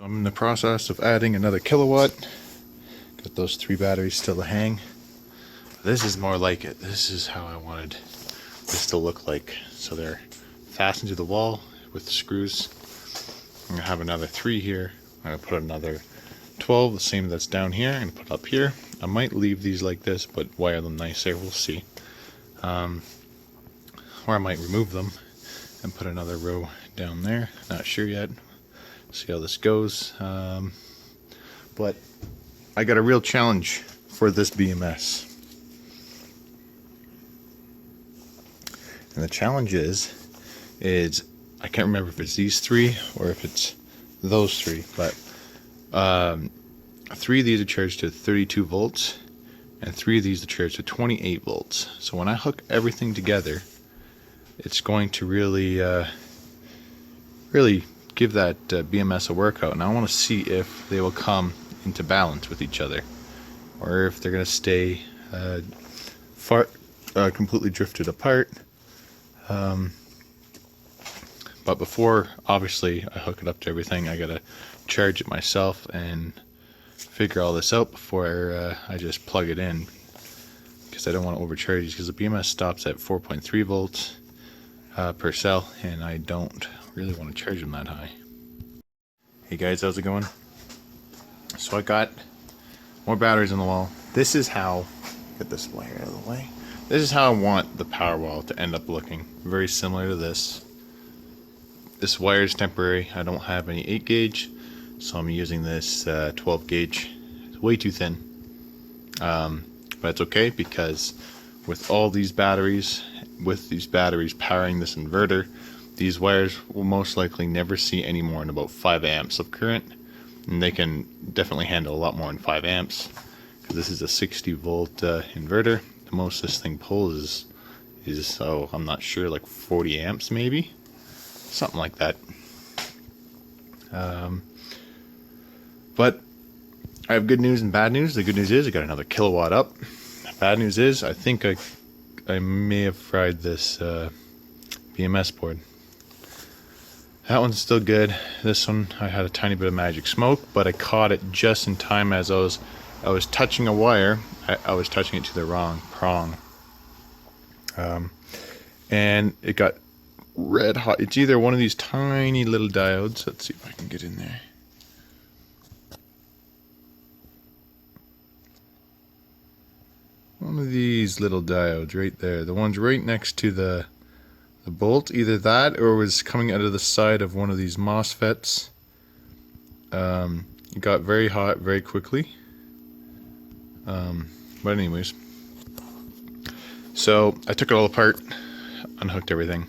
I'm in the process of adding another kilowatt. Got those 3 batteries still to hang. This is more like it. This is how I wanted this to look like. So they're fastened to the wall with screws. I'm gonna have another 3 here. I'm gonna put another 12, the same that's down here. I'm gonna put up here. I might leave these like this, but wire them nicer. We'll see. Or I might remove them and put another row down there. Not sure yet. See how this goes. But I got a real challenge for this BMS. And the challenge is I can't remember if it's these 3 or if it's those 3, but 3 of these are charged to 32 volts and 3 of these are charged to 28 volts. So when I hook everything together, it's going to really give that BMS a workout, and I want to see if they will come into balance with each other or if they're going to stay completely drifted apart. But before, obviously, I hook it up to everything, I gotta charge it myself and figure all this out before I just plug it in, because I don't want to overcharge these, because the BMS stops at 4.3 volts per cell, and I don't really want to charge them that high. Hey guys, how's it going? So I got more batteries on the wall. This is how, get this wire out of the way. This is how I want the power wall to end up looking. Very similar to this. This wire is temporary. I don't have any 8 gauge, so I'm using this 12 gauge. It's way too thin. But it's okay, because with all these batteries, powering this inverter, these wires will most likely never see any more than about 5 amps of current. And they can definitely handle a lot more than 5 amps. Because this is a 60 volt inverter. The most this thing pulls is I'm not sure, like 40 amps maybe, something like that. But I have good news and bad news. The good news is I got another kilowatt up. The bad news is I think I may have fried this BMS board. That one's still good. This one I had a tiny bit of magic smoke, but I caught it just in time as I was touching a wire. I was touching it to the wrong prong, and it got red hot. It's either one of these tiny little diodes. Let's see if I can get in there. One of these little diodes right there. The one's right next to the bolt. Either that or it was coming out of the side of one of these MOSFETs. It got very hot very quickly. But anyways, so I took it all apart, unhooked everything,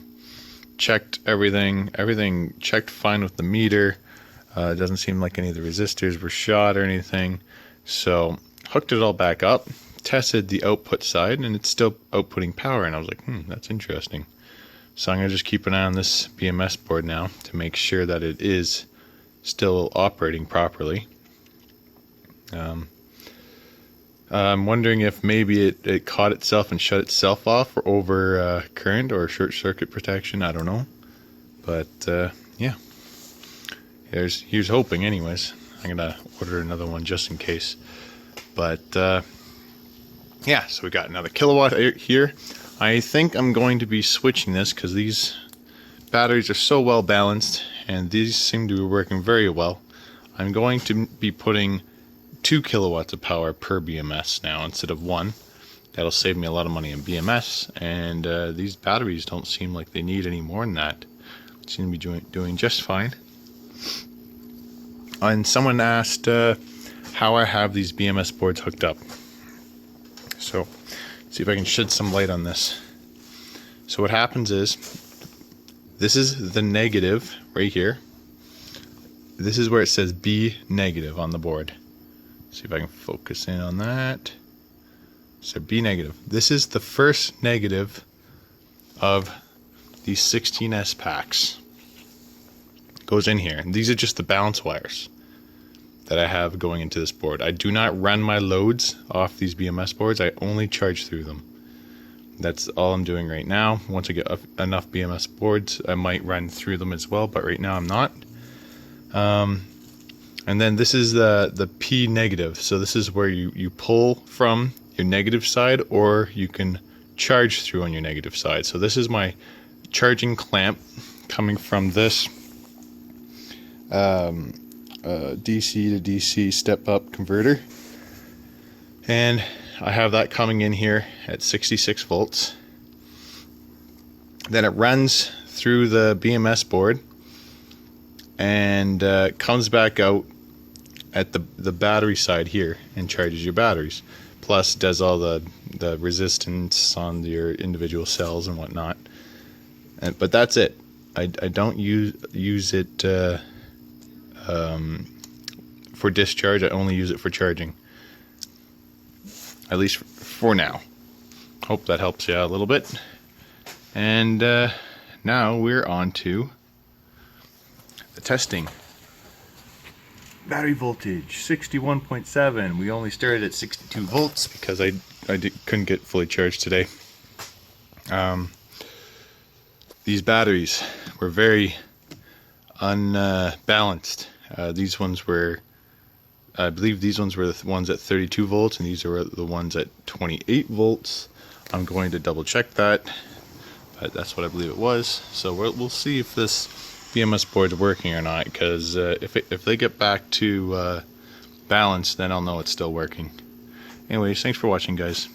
checked everything checked fine with the meter. It doesn't seem like any of the resistors were shot or anything. So hooked it all back up, tested the output side, and it's still outputting power. And I was like, that's interesting. So I'm gonna just keep an eye on this BMS board now to make sure that it is still operating properly. I'm wondering if maybe it caught itself and shut itself off for over current or short circuit protection. I don't know, but yeah, here's hoping. Anyways, I'm gonna order another one just in case. But yeah, so we got another kilowatt here. I think I'm going to be switching this because these batteries are so well balanced and these seem to be working very well. I'm going to be putting 2 kilowatts of power per BMS now instead of 1. That'll save me a lot of money in BMS, and these batteries don't seem like they need any more than that. They seem to be doing just fine. And someone asked how I have these BMS boards hooked up. So, see if I can shed some light on this. So what happens is, this is the negative right here. This is where it says B negative on the board. See if I can focus in on that. So B negative. This is the first negative of these 16S packs. Goes in here. And these are just the balance wires that I have going into this board. I do not run my loads off these BMS boards. I only charge through them. That's all I'm doing right now. Once I get enough BMS boards, I might run through them as well, but right now I'm not. And then this is the P negative. So this is where you pull from your negative side, or you can charge through on your negative side. So this is my charging clamp coming from this DC to DC step up converter, and I have that coming in here at 66 volts. Then it runs through the BMS board and comes back out at the battery side here and charges your batteries, plus does all the resistance on your individual cells and whatnot. But that's it. I don't use it for discharge. I only use it for charging, at least for now. Hope that helps you out a little bit. And now we're on to the testing. Battery voltage 61.7. We only started at 62 volts because I couldn't get fully charged today. These batteries were very unbalanced. These ones were, I believe these ones were the ones at 32 volts, and these are the ones at 28 volts. I'm going to double check that, but that's what I believe it was. So we'll see if this BMS board's working or not, because if they get back to balance, then I'll know it's still working. Anyways, thanks for watching, guys.